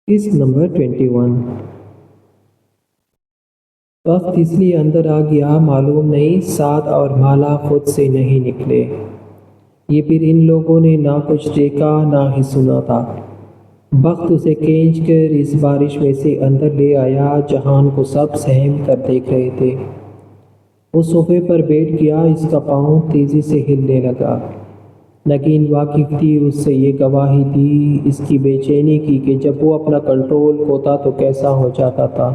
قسط نمبر 21۔ وقت اس لیے اندر آ گیا معلوم نہیں، سعد اور مالا خود سے نہیں نکلے۔ یہ پھر ان لوگوں نے نہ کچھ دیکھا نہ ہی سنا تھا۔ وقت اسے کھینچ کر اس بارش میں سے اندر لے آیا جہان کو سب سہم کر دیکھ رہے تھے۔ وہ صوفے پر بیٹھ گیا، اس کا پاؤں تیزی سے ہلنے لگا۔ نگین واقف تھی، اس سے یہ گواہی دی اس کی بے چینی کی کہ جب وہ اپنا کنٹرول کھوتا تو کیسا ہو جاتا تھا۔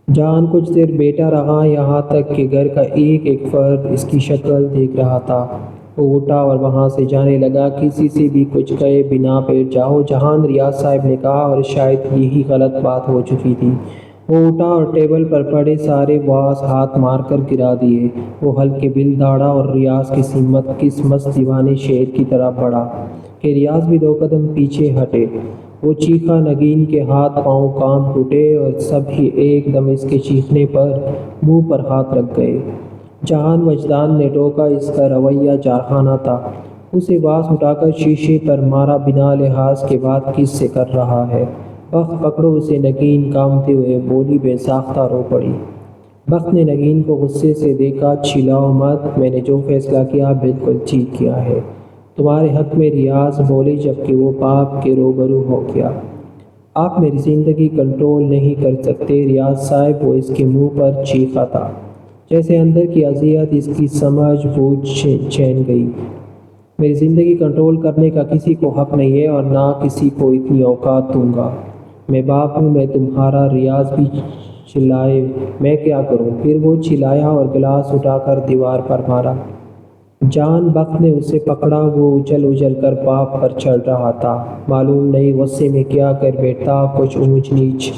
جہان کچھ دیر بیٹھا رہا، یہاں تک کہ گھر کا ایک ایک فرد اس کی شکل دیکھ رہا تھا۔ وہ اٹھا اور وہاں سے جانے لگا۔ کسی سے بھی کچھ کہے بنا بیٹھ جاؤ، جہان ریاض صاحب نے کہا، اور شاید یہی غلط بات ہو چکی تھی۔ وہ اٹھا اور ٹیبل پر پڑے سارے واز ہاتھ مار کر گرا دیے۔ وہ ہلکے بل داڑھا اور ریاض کی سمت کس مست دیوانے شیر کی طرح بڑھا کہ ریاض بھی 2 قدم پیچھے ہٹے۔ وہ چیخا، نگین کے ہاتھ پاؤں کانپ اٹھے اور سب ہی ایک دم اس کے چیخنے پر منہ پر ہاتھ رکھ گئے۔ جہان وجدان نے ٹوکا، اس کا رویہ جارحانہ تھا۔ اسے واز اٹھا کر شیشے پر مارا، بنا لحاظ کے بات کس سے کر رہا ہے؟ بخت پکڑو اسے، نگین کانپتے ہوئے بولی۔ بے ساختہ رو پڑی۔ بخت نے نگین کو غصے سے دیکھا۔ چلاؤ مت، میں نے جو فیصلہ کیا بالکل ٹھیک کیا ہے تمہارے حق میں، ریاض بولے جبکہ وہ باپ کے روبرو ہو گیا۔ آپ میری زندگی کنٹرول نہیں کر سکتے ریاض صاحب، وہ اس کے منہ پر چیخا تھا جیسے اندر کی اذیت اس کی سمجھ بوجھ چھین گئی۔ میری زندگی کنٹرول کرنے کا کسی کو حق نہیں ہے اور نہ کسی کو اتنی اوقات دوں گا۔ میں باپ ہوں، میں تمہارا۔ ریاض بھی چلائے، میں کیا کروں؟ پھر وہ چلایا اور گلاس اٹھا کر دیوار پر مارا۔ جان بخت نے اسے پکڑا، وہ اچھل اچھل کر باپ پر چڑھ رہا تھا۔ معلوم نہیں غصے میں کیا کر بیٹھتا، کچھ اونچ نیچ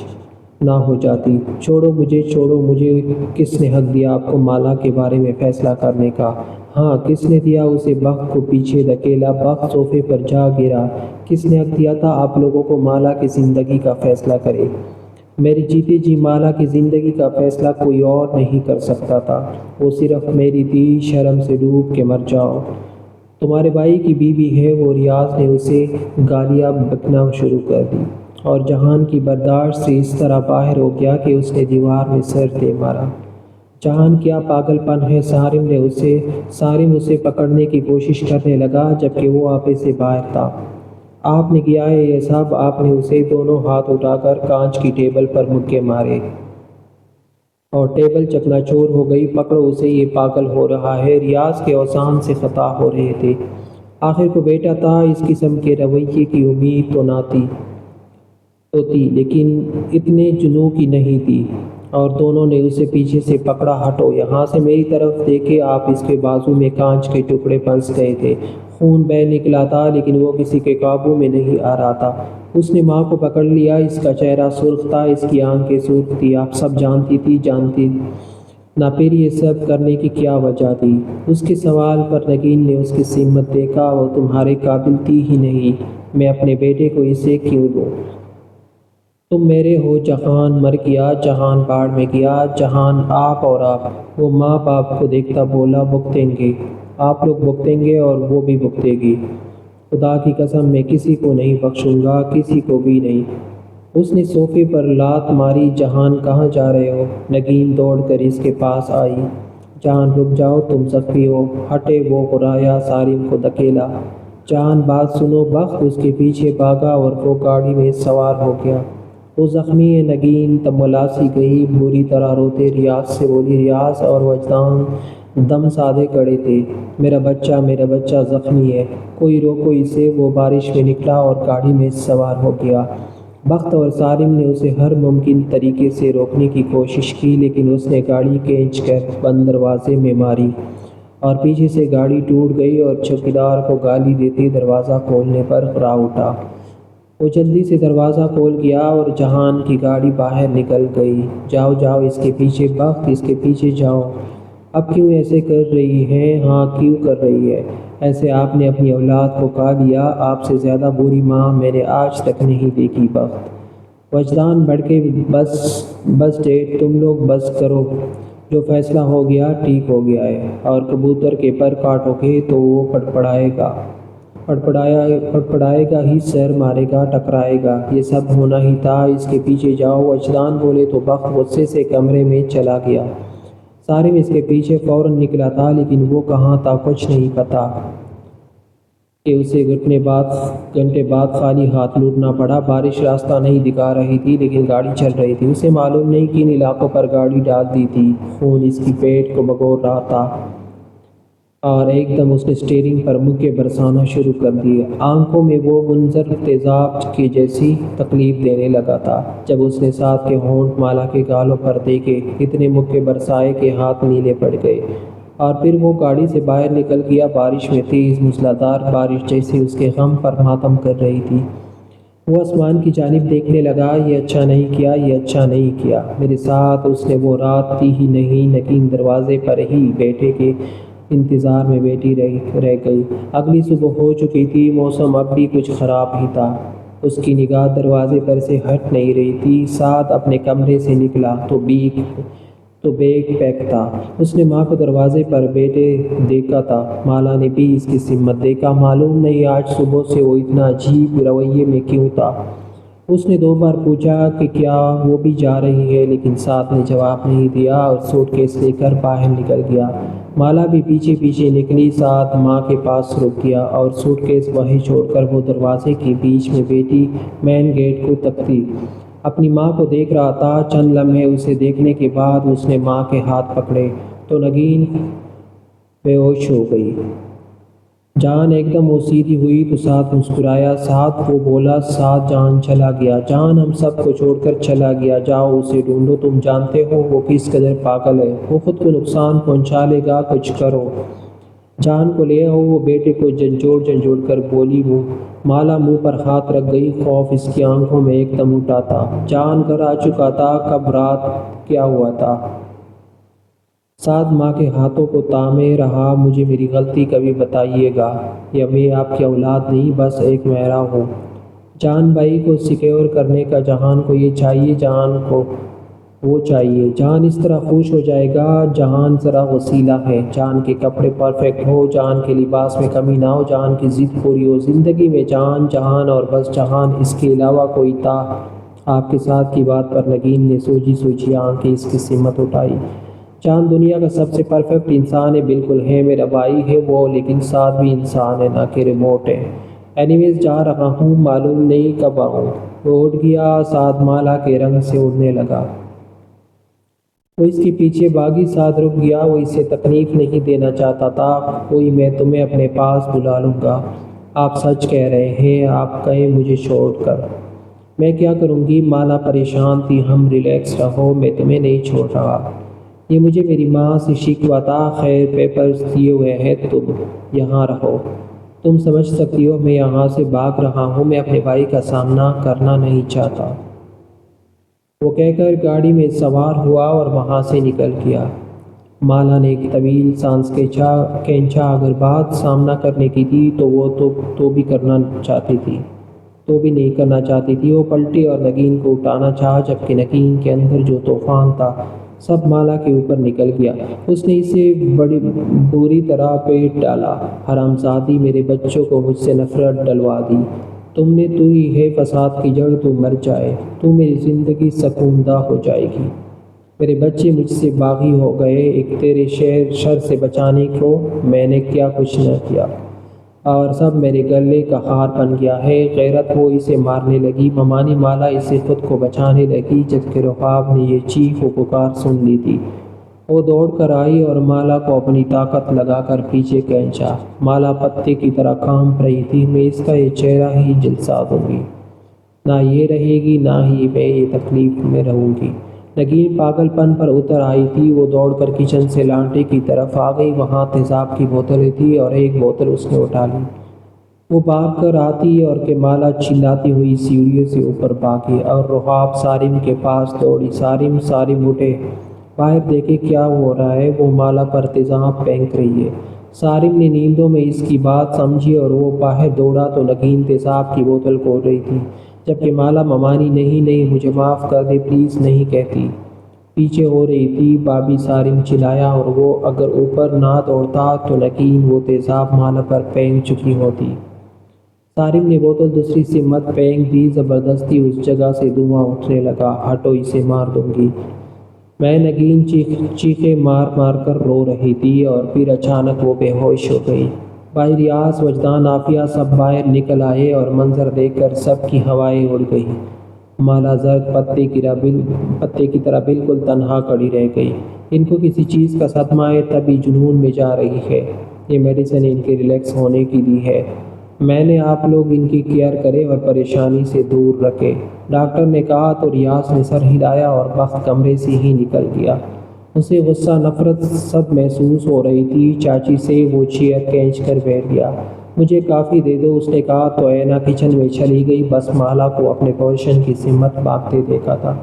نہ ہو جاتی۔ چھوڑو مجھے، چھوڑو مجھے، کس نے حق دیا آپ کو مالا کے بارے میں فیصلہ کرنے کا؟ ہاں، کس نے دیا؟ اسے بخت کو پیچھے دھکیلا۔ بخت صوفے پر جا گرا۔ کس نے حق دیا تھا آپ لوگوں کو مالا کی زندگی کا فیصلہ کرے؟ میری جیتے جی مالا کی زندگی کا فیصلہ کوئی اور نہیں کر سکتا تھا، وہ صرف میری تھی۔ شرم سے ڈوب کے مر جاؤ، تمہارے بھائی کی بیوی ہے وہ۔ ریاض نے اسے گالیاں بکنا شروع کر دی اور جہان کی برداشت سے اس طرح باہر ہو گیا کہ اس نے دیوار میں سر دے مارا۔ جہان کیا پاگل پن ہے؟ سارم اسے پکڑنے کی کوشش کرنے لگا جبکہ وہ آپے سے باہر تھا۔ آپ نے کیا ہے یہ سب؟ آپ نے اسے دونوں ہاتھ اٹھا کر کانچ کی ٹیبل پر مکے مارے اور ٹیبل چکنا چور ہو گئی۔ پکڑو اسے، یہ پاگل ہو رہا ہے۔ ریاض کے اوزان سے خطا ہو رہے تھے۔ آخر کو بیٹا تھا، اس قسم کے رویے کی امید تو تھی لیکن اتنے جنوں کی نہیں تھی، اور دونوں نے اسے پیچھے سے پکڑا۔ ہٹو یہاں سے، میری طرف دیکھے آپ۔ اس کے بازو میں کانچ کے ٹکڑے پھنس گئے تھے، خون بہہ نکلا تھا لیکن وہ کسی کے قابو میں نہیں آ رہا تھا۔ اس نے ماں کو پکڑ لیا، اس کا چہرہ سرخ تھا، اس کی آنکھیں سرخ تھی۔ آپ سب جانتی نہ پھر یہ سب کرنے کی کیا وجہ تھی؟ اس کے سوال پر نگین نے اس کی سمت دیکھا۔ وہ تمہارے قابل تھی ہی نہیں، میں اپنے بیٹے کو اسے کیوں دوں؟ تم میرے ہو۔ جہان مر گیا، جہان باڑ میں گیا، جہان آپ اور آپ۔ وہ ماں باپ کو دیکھتا بولا، بھگتیں گے آپ لوگ، بھگتیں گے اور وہ بھی بھگتے گی۔ خدا کی قسم میں کسی کو نہیں بخشوں گا، کسی کو بھی نہیں۔ اس نے صوفے پر لات ماری۔ جہان کہاں جا رہے ہو؟ نگین دوڑ کر اس کے پاس آئی۔ جہان رک جاؤ، تم زخمی ہو۔ ہٹے، وہ غرایا، سارم کو دھکیلا۔ جہان بات سنو۔ بخت اس کے پیچھے بھاگا اور وہ گاڑی میں سوار ہو گیا۔ وہ زخمی ہے نگین تمبلاسی گئی، بری طرح روتے ریاض سے بولی۔ ریاض اور وجدان دم سادے کھڑے تھے۔ میرا بچہ زخمی ہے، کوئی روکو اسے۔ وہ بارش میں نکلا اور گاڑی میں سوار ہو گیا۔ بخت اور سارم نے اسے ہر ممکن طریقے سے روکنے کی کوشش کی لیکن اس نے گاڑی کھینچ کر بند دروازے میں ماری اور پیچھے سے گاڑی ٹوٹ گئی اور چوکیدار کو گالی دیتے دروازہ کھولنے پر غرا اٹھا۔ وہ جلدی سے دروازہ کھول گیا اور جہان کی گاڑی باہر نکل گئی۔ جاؤ اس کے پیچھے بخت، اس کے پیچھے جاؤ۔ اب کیوں ایسے کر رہی ہے؟ ہاں کیوں کر رہی ہے ایسے؟ آپ نے اپنی اولاد کو کھا لیا، آپ سے زیادہ بری ماں میں نے آج تک نہیں دیکھی۔ بخت وجدان بھڑکے، بس ڈیڈ، تم لوگ بس کرو، جو فیصلہ ہو گیا ٹھیک ہو گیا ہے، اور کبوتر کے پر کاٹو گے تو وہ پڑپڑائے گا۔ پڑپڑائے گا ہی، سیر مارے گا، ٹکرائے گا، یہ سب ہونا ہی تھا، اس کے پیچھے جاؤ۔ اجدان بولے تو بخت غصے سے کمرے میں چلا گیا۔ صارم اس کے پیچھے فوراً نکلا تھا، لیکن وہ کہاں تھا کچھ نہیں پتا کہ اسے گھنٹے بعد خالی ہاتھ لوٹنا پڑا۔ بارش راستہ نہیں دکھا رہی تھی، لیکن گاڑی چل رہی تھی۔ اسے معلوم نہیں کن علاقوں پر گاڑی ڈال دی تھی۔ خون اس کی پیٹ کو بھگو رہا تھا اور ایک دم اس نے اسٹیئرنگ پر مکے برسانا شروع کر دیے۔ آنکھوں میں وہ منظر تیزاب کی جیسی تکلیف دینے لگا تھا۔ جب اس نے ساتھ کے ہونٹ مالا کے گالوں پر دیکھے، اتنے مکے برسائے کہ ہاتھ نیلے پڑ گئے، اور پھر وہ گاڑی سے باہر نکل گیا۔ بارش میں تیز موسلادھار بارش جیسے اس کے غم پر ماتم کر رہی تھی۔ وہ آسمان کی جانب دیکھنے لگا۔ یہ اچھا نہیں کیا، یہ اچھا نہیں کیا میرے ساتھ۔ اس نے وہ رات تھی ہی نہیں۔ نگین دروازے پر ہی بیٹے کے انتظار میں بیٹھی رہ گئی۔ اگلی صبح ہو چکی تھی، موسم اب بھی کچھ خراب ہی تھا۔ اس کی نگاہ دروازے پر سے ہٹ نہیں رہی تھی۔ سعد اپنے کمرے سے نکلا تو بیگ پیک تھا۔ اس نے ماں کو دروازے پر بیٹھے دیکھا تھا۔ مالا نے بھی اس کی سمت دیکھا۔ معلوم نہیں آج صبح سے وہ اتنا عجیب رویے میں کیوں تھا۔ اس نے 2 بار پوچھا کہ کیا وہ بھی جا رہی ہے، لیکن سعد نے جواب نہیں دیا اور سوٹ کیس لے کر باہر نکل گیا۔ مالا بھی پیچھے پیچھے نکلی۔ سعد ماں کے پاس رک گیا اور سوٹ کیس وہیں چھوڑ کر وہ دروازے کے بیچ میں بیٹھی مین گیٹ کو تکتی اپنی ماں کو دیکھ رہا تھا۔ چند لمحے اسے دیکھنے کے بعد اس نے ماں کے ہاتھ پکڑے تو نگین بے ہوش ہو گئی۔ جان ایک دم وہ سیدھی ہوئی تو سعد مسکرایا۔ سعد، وہ بولا۔ سعد، جان چلا گیا۔ جان ہم سب کو چھوڑ کر چلا گیا۔ جاؤ اسے ڈھونڈو۔ تم جانتے ہو وہ کس قدر پاگل ہے۔ وہ خود کو نقصان پہنچا لے گا۔ کچھ کرو، جان کو لے آؤ۔ وہ بیٹے کو جھنجھوڑ کر بولی۔ مالا منہ پر ہاتھ رکھ گئی۔ خوف اس کی آنکھوں میں ایک دم اٹھا تھا۔ جان گھر آ چکا تھا۔ کب رات کیا ہوا تھا؟ سعد ماں کے ہاتھوں کو تامے رہا۔ مجھے میری غلطی کبھی بتائیے گا، یا میں آپ کی اولاد نہیں، بس ایک مہرا ہوں۔ جان بھائی کو سیکیور کرنے کا جہان کو یہ چاہیے، جان کو وہ چاہیے۔ جان اس طرح خوش ہو جائے گا۔ جہان ذرا وسیلہ ہے۔ جان کے کپڑے پرفیکٹ ہو، جان کے لباس میں کمی نہ ہو، جان کی ضد پوری ہو۔ زندگی میں جان، جہان اور بس جہان، اس کے علاوہ کوئی تھا؟ آپ کے ساتھ کی بات پر نگین نے سوجی آنکھیں اس کی سمت اٹھائی۔ جان دنیا کا سب سے پرفیکٹ انسان ہے، بالکل ہے، میرا بھائی ہے وہ، لیکن سعد بھی انسان ہے، نہ کہ ریموٹ ہے۔ اینیویز جا رہا ہوں، معلوم نہیں کب آؤں۔ وہ اٹھ گیا۔ سعد مالا کے رنگ سے اڑنے لگا۔ وہ اس کے پیچھے بھاگی۔ سعد رک گیا۔ وہ اسے تکلیف نہیں دینا چاہتا تھا۔ کوئی میں تمہیں اپنے پاس بلا لوں گا۔ آپ سچ کہہ رہے ہیں؟ آپ گئے مجھے چھوڑ کر؟ میں کیا کروں گی؟ مالا پریشان تھی۔ ہم ریلیکس رہو، میں تمہیں نہیں چھوڑ رہا۔ یہ مجھے میری ماں سے شکوہ تھا۔ خیر، پیپرز دیے ہوئے ہیں، تم یہاں رہو۔ تم سمجھ سکتی ہو میں یہاں سے بھاگ رہا ہوں۔ میں اپنے بھائی کا سامنا کرنا نہیں چاہتا۔ وہ کہہ کر گاڑی میں سوار ہوا اور وہاں سے نکل گیا۔ مالا نے ایک طویل سانس کھینچا۔ اگر بات سامنا کرنے کی تھی تو وہ تو بھی کرنا چاہتی تھی، تو بھی نہیں کرنا چاہتی تھی۔ وہ پلٹی اور نگین کو اٹھانا چاہا، جبکہ نگین کے اندر جو طوفان تھا سب مالا کے اوپر نکل گیا۔ اس نے اسے بڑی بری طرح پیٹ ڈالا۔ حرامزادی، میرے بچوں کو مجھ سے نفرت ڈلوا دی۔ تو ہی ہے فساد کی جڑ، تو مر جائے تو میری زندگی سکون دہ ہو جائے گی۔ میرے بچے مجھ سے باغی ہو گئے، ایک تیرے شر سے بچانے کو میں نے کیا کچھ نہ کیا، اور سب میرے گلے کا ہار بن گیا ہے۔ غیرت، وہ اسے مارنے لگی۔ ممانی مالا اسے خود کو بچانے لگی، جبکہ رحاب نے یہ چیخ و پکار سن لی تھی۔ وہ دوڑ کر آئی اور مالا کو اپنی طاقت لگا کر پیچھے کھینچا۔ مالا پتے کی طرح کانپ رہی تھی۔ میں اس کا یہ چہرہ ہی جلسا دوں گی، نہ یہ رہے گی، نہ ہی میں یہ تکلیف میں رہوں گی۔ نگین پاگل پن پر اتر آئی تھی۔ وہ دوڑ کر کچن سے لانٹے کی طرف آ گئی۔ وہاں تیزاب کی بوتلیں تھیں اور ایک بوتل اس نے اٹھا لی۔ وہ بھاگ کر آتی اور کہ مالا چلاتی ہوئی سیڑھیوں سے اوپر بھاگی اور رحاب سارم کے پاس دوڑی۔ سارم اٹھے، باہر دیکھے کیا ہو رہا ہے۔ وہ مالا پر تیزاب پھینک رہی ہے۔ سارم نے نیندوں میں اس کی بات سمجھی اور وہ باہر دوڑا تو نگین تیزاب کی بوتل کھول رہی تھی، جبکہ مالا ممانی نہیں مجھے معاف کر دے پلیز نہیں کہتی پیچھے ہو رہی تھی۔ بابی، سارم چلایا، اور وہ اگر اوپر نہ دوڑتا تو نگین وہ تیزاب مالا پر پھینک چکی ہوتی۔ سارم نے بوتل دوسری سمت پھینک دی۔ زبردستی اس جگہ سے دھواں اٹھنے لگا۔ ہٹو، اسے مار دوں گی۔ میں نگین چیخیں مار مار کر رو رہی تھی اور پھر اچانک وہ بے ہوش ہو گئی۔ بھائی ریاض، وجدان، عافیہ سب باہر نکل آئے اور منظر دیکھ کر سب کی ہوائیں اڑ گئی۔ مالا زرد پتے کی طرح بالکل تنہا کھڑی رہ گئی۔ ان کو کسی چیز کا صدمہ ہے، تبھی جنون میں جا رہی ہے۔ یہ میڈیسن ان کے ریلیکس ہونے کی دی ہے۔ میں نے آپ لوگ ان کی کیئر کرے اور پریشانی سے دور رکھے، ڈاکٹر نے کہا تو ریاض نے سر ہلایا اور بخت کمرے سے ہی نکل گیا۔ اسے غصہ، نفرت سب محسوس ہو رہی تھی۔ چاچی سے وہ چیئر کھینچ کر بیٹھ گیا۔ مجھے کافی دے دو، اس نے کہا تو اینا کچن میں چلی گئی۔ بس مالا کو اپنے پوزیشن کی سمت بھاگتے دیکھا تھا۔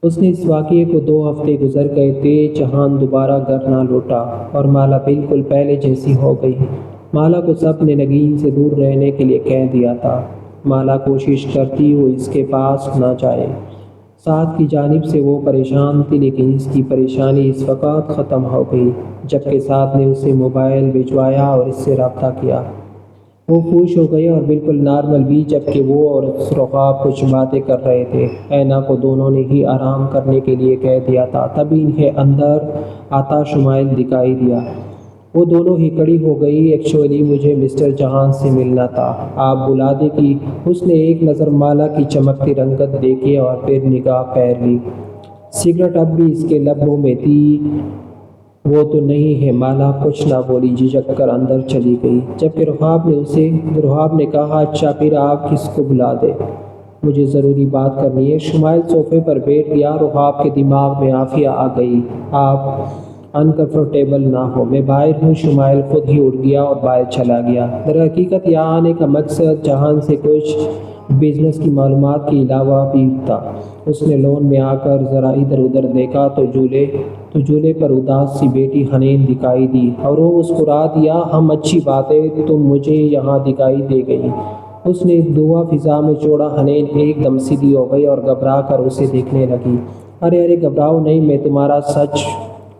اس نے اس واقعے کو 2 ہفتے گزر گئے تھے۔ جہان دوبارہ گھر نہ لوٹا اور مالا بالکل پہلے جیسی ہو گئی۔ مالا کو سب نے نگین سے دور رہنے کے لیے کہہ دیا تھا۔ مالا کوشش کرتی وہ اس کے پاس نہ جائے۔ سعد کی جانب سے وہ پریشان تھی، لیکن اس کی پریشانی اس وقت ختم ہو گئی جبکہ سعد نے اسے موبائل بھجوایا اور اس سے رابطہ کیا۔ وہ خوش ہو گئے اور بالکل نارمل بھی، جبکہ وہ اور رخاب کچھ باتیں کر رہے تھے۔ اینا کو دونوں نے ہی آرام کرنے کے لیے کہہ دیا تھا، تبھی انہیں اندر آتا شمائل دکھائی دیا۔ وہ دونوں ہی کھڑی ہو گئی۔ ایکچولی مجھے مسٹر جہان سے ملنا تھا، آپ بلا دیں کہ؟ اس نے ایک نظر مالا کی چمکتی رنگت دیکھی اور پھر نگاہ پھیر لی۔ سگریٹ اب بھی اس کے لبوں میں تھی۔ وہ تو نہیں ہے۔ مالا کچھ نہ بولی، جھجک کر اندر چلی گئی، جبکہ رحاب نے کہا، اچھا پھر آپ کس کو بلا دیں؟ مجھے ضروری بات کرنی ہے۔ شمائل صوفے پر بیٹھ گیا۔ رحاب کے دماغ میں عافیہ آ گئی، آپ انکمفرٹیبل نہ ہو، میں باہر ہوں۔ شمائل خود ہی اٹھ گیا اور باہر چلا گیا۔ در حقیقت یہاں آنے کا مقصد جہان سے کچھ بزنس کی معلومات کے علاوہ بھی تھا۔ اس نے لون میں آ کر ذرا ادھر ادھر دیکھا تو جھولے پر اداس سی بیٹی حنین دکھائی دی اور وہ مسکرا دیا، ہم اچھی بات ہے تم مجھے یہاں دکھائی دے گئی۔ اس نے دعا فضا میں چھوڑا۔ حنین ایک دم سیدھی ہو گئی اور گھبرا کر اسے دیکھنے لگی۔ ارے گھبراؤ نہیں، میں تمہارا سچ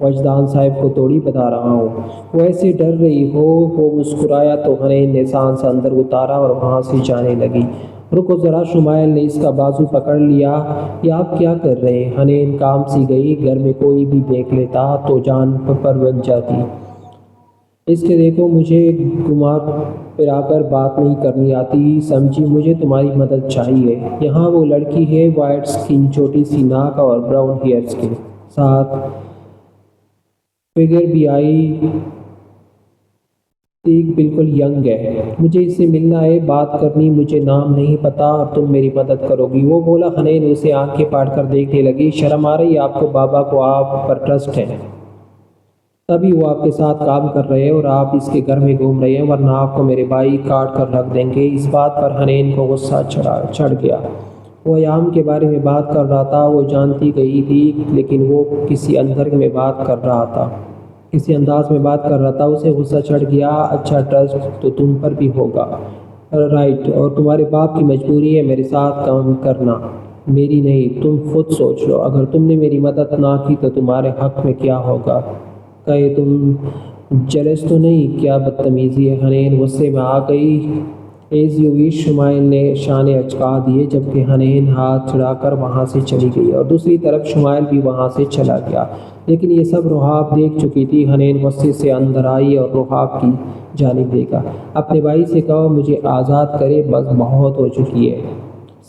وجدان صاحب کو تھوڑی بتا رہا ہوں، وہ ایسے ڈر رہی ہو۔ وہ مسکرایا تو حنین نے سانس اندر اتارا اور وہاں سے جانے لگی۔ رکو ذرا، شمائل نے اس کا بازو پکڑ لیا، یہ آپ کیا کر رہے ہیں؟ حنین کام سی گئی، گھر میں کوئی بھی دیکھ لیتا تو جان پر بن جاتی۔ اس کے دیکھو، مجھے گھما پھرا کر بات نہیں کرنی آتی، سمجھی؟ مجھے تمہاری مدد چاہیے۔ یہاں وہ لڑکی ہے، وائٹ سکن، چھوٹی سی ناک اور براؤن ہیئرز کے ساتھ فگر بھی آئی ایک بالکل ینگ ہے، مجھے اس سے ملنا ہے، بات کرنی، مجھے نام نہیں پتا اور تم میری مدد کرو گی، وہ بولا۔ حنین اسے آنکھیں پھاڑ کر دیکھنے لگی، شرم آ رہی ہے آپ کو؟ بابا کو آپ پر ٹرسٹ ہے، تبھی وہ آپ کے ساتھ کام کر رہے ہیں اور آپ اس کے گھر میں گھوم رہے ہیں، ورنہ آپ کو میرے بھائی کاٹ کر رکھ دیں گے۔ اس بات پر حنین کو غصہ چڑھ گیا۔ وہ ایام کے بارے میں بات کر رہا تھا، وہ جانتی گئی تھی، لیکن وہ کسی انداز میں بات کر رہا تھا، اسے غصہ چڑھ گیا۔ اچھا، ٹرسٹ تو تم پر بھی ہوگا، رائٹ، اور تمہارے باپ کی مجبوری ہے میرے ساتھ کام کرنا، میری نہیں۔ تم خود سوچ لو، اگر تم نے میری مدد نہ کی تو تمہارے حق میں کیا ہوگا؟ کہے تم جلس تو نہیں؟ کیا بدتمیزی ہے! حنین غصے میں آ گئی۔ ایز یو وش، شمائل نے شانے اچکا دیے، جبکہ حنین ہاتھ چھڑا کر وہاں سے چلی گئی اور دوسری طرف شمائل بھی وہاں سے چلا گیا، لیکن یہ سب رحاب دیکھ چکی تھی۔ حنین غصے سے اندر آئی اور رحاب کی جانب دیکھا، اپنے بھائی سے کہو مجھے آزاد کرے، بس بہت ہو چکی ہے۔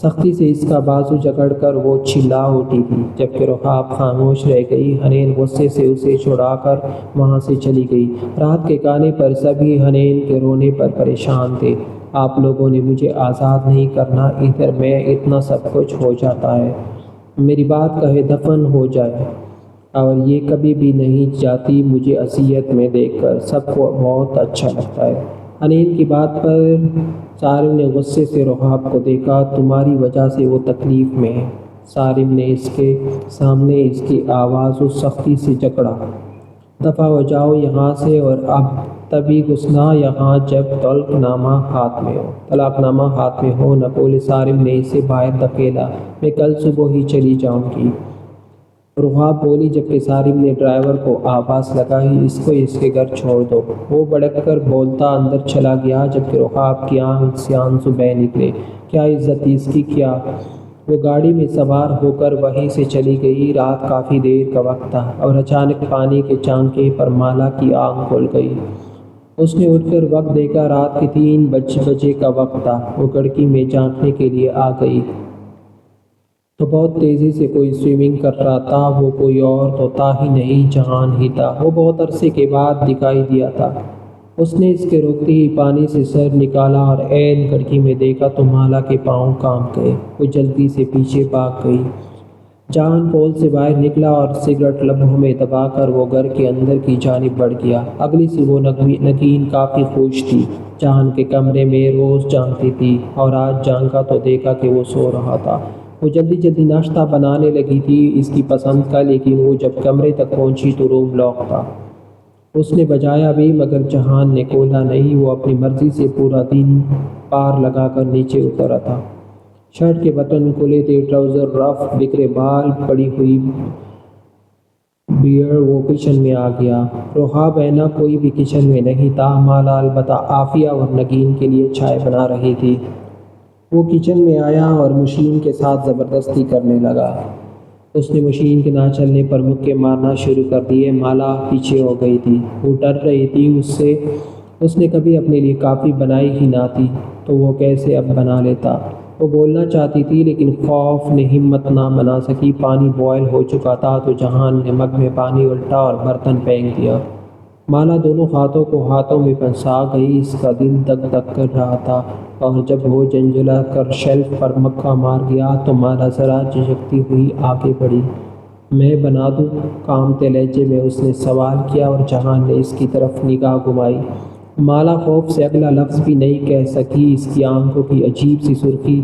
سختی سے اس کا بازو جکڑ کر وہ چلا اٹھی تھی، جبکہ رحاب خاموش رہ گئی۔ حنین غصے سے اسے چھڑا کر وہاں سے چلی گئی۔ رات کے کھانے پر سبھی حنین کے رونے پر پریشان تھے۔ آپ لوگوں نے مجھے آزاد نہیں کرنا، ادھر میں اتنا سب کچھ ہو جاتا ہے، میری بات کہے دفن ہو جائے اور یہ کبھی بھی نہیں جاتی، مجھے اذیت میں دیکھ کر سب کو بہت اچھا لگتا ہے۔ حنین کی بات پر سارم نے غصے سے رحاب کو دیکھا، تمہاری وجہ سے وہ تکلیف میں ہے۔ سارم نے اس کے سامنے اس کی آواز و سختی سے جکڑا، دفع ہو جاؤ یہاں سے، اور اب تبھی گھسنا یہاں جب طلاق نامہ ہاتھ میں ہو، نہ بولے۔ سارم نے اسے باہر دھکیلا، میں کل صبح ہی چلی جاؤں گی۔ رحاب بولی جبکہ سارم نے ڈرائیور کو آواز لگائی، اس کو اس کے گھر چھوڑ دو۔ وہ بھڑک کر بولتا اندر چلا گیا جبکہ رحاب کی آنکھ سے آنسو بہہ نکلے۔ کیا عزت تھی اس کی، کیا؟ وہ گاڑی میں سوار ہو کر وہیں سے چلی گئی۔ رات کافی دیر کا وقت تھا اور اچانک پانی کے چانکے پر مالا کی آنکھ کھل گئی۔ اس نے اٹھ کر وقت دیکھا، رات کے 3 بجے کا وقت تھا۔ وہ کھڑکی میں جھانکنے کے لیے آ گئی تو بہت تیزی سے کوئی سوئمنگ کر رہا تھا۔ وہ کوئی اور تو تھا ہی نہیں، جہان ہی تھا۔ وہ بہت عرصے کے بعد دکھائی دیا تھا۔ اس نے اس کے روکتے ہی پانی سے سر نکالا اور عین کھڑکی میں دیکھا تو مالا کے پاؤں کانپ گئے۔ وہ جلدی سے پیچھے بھاگ گئی۔ جہان پول سے باہر نکلا اور سگریٹ لبوں میں دبا کر وہ گھر کے اندر کی جانب بڑھ گیا۔ اگلی سے وہ نگین کافی خوش تھی۔ جہان کے کمرے میں روز جھانکتی تھی اور آج جھانکا تو دیکھا کہ وہ سو رہا تھا۔ وہ جلدی جلدی ناشتہ بنانے لگی تھی اس کی پسند کا، لیکن وہ جب کمرے تک پہنچی تو روم لاک تھا۔ اس نے بجایا بھی مگر جہان نے کھولا نہیں۔ وہ اپنی مرضی سے پورا دن پار لگا کر نیچے اترا تھا۔ شرٹ کے بٹن کھلے تھے، ٹراؤزر رف، بکھرے بال، پڑی ہوئی بیئر۔ وہ کچن میں آ گیا۔ رحاب اینا کوئی بھی کچن میں نہیں تھا۔ مالا البتہ عافیہ اور نگین کے لیے چائے بنا رہی تھی۔ وہ کچن میں آیا اور مشین کے ساتھ زبردستی کرنے لگا۔ اس نے مشین کے نہ چلنے پر مکے مارنا شروع کر دیے۔ مالا پیچھے ہو گئی تھی۔ وہ ڈر رہی تھی اس سے۔ اس نے کبھی اپنے لیے کافی بنائی ہی نہ تھی تو وہ کیسے اب بنا لیتا۔ وہ بولنا چاہتی تھی لیکن خوف نے ہمت نہ بنا سکی۔ پانی بوائل ہو چکا تھا تو جہان نے مگ میں پانی الٹا اور برتن پھینک دیا۔ مالا دونوں ہاتھوں کو ہاتھوں میں پھنسا گئی۔ اس کا دل دک دک کر رہا تھا اور جب وہ جھنجھلا کر شیلف پر مکہ مار گیا تو مالا ذرا جھجکتی ہوئی آگے بڑھی۔ میں بنا دوں؟ کانپتے لہجے میں اس نے سوال کیا اور جہان نے اس کی طرف نگاہ گھمائی۔ مالا خوف سے اگلا لفظ بھی نہیں کہہ سکی۔ اس کی آنکھوں کی عجیب سی سرخی،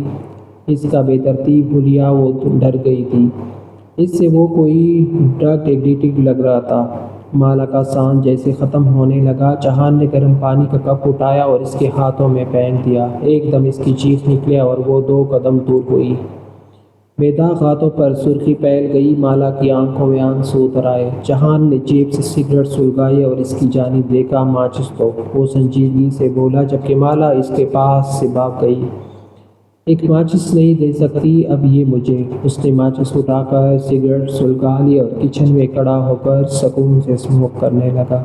اس کا بے ترتیب حلیہ، وہ ڈر گئی تھی۔ اس سے وہ کوئی ڈرگ ایڈکٹ لگ رہا تھا۔ مالا کا سانس جیسے ختم ہونے لگا۔ جہان نے گرم پانی کا کپ اٹھایا اور اس کے ہاتھوں میں پھینک دیا۔ ایک دم اس کی چیخ نکلی اور وہ 2 قدم دور ہوئی۔ بے داغ ہاتھوں پر سرخی پھیل گئی۔ مالا کی آنکھوں میں آنسو اتر آئے۔ جہان نے جیب سے سگریٹ سلگائی اور اس کی جانب دیکھا۔ ماچس دو، وہ سنجیدگی سے بولا جبکہ مالا اس کے پاس سے بھاگ گئی۔ ایک ماچس نہیں دے سکتی اب یہ مجھے؟ اس نے ماچس اٹھا کر سگریٹ سلگا لی اور کچن میں کھڑا ہو کر سکون سے اسموک کرنے لگا۔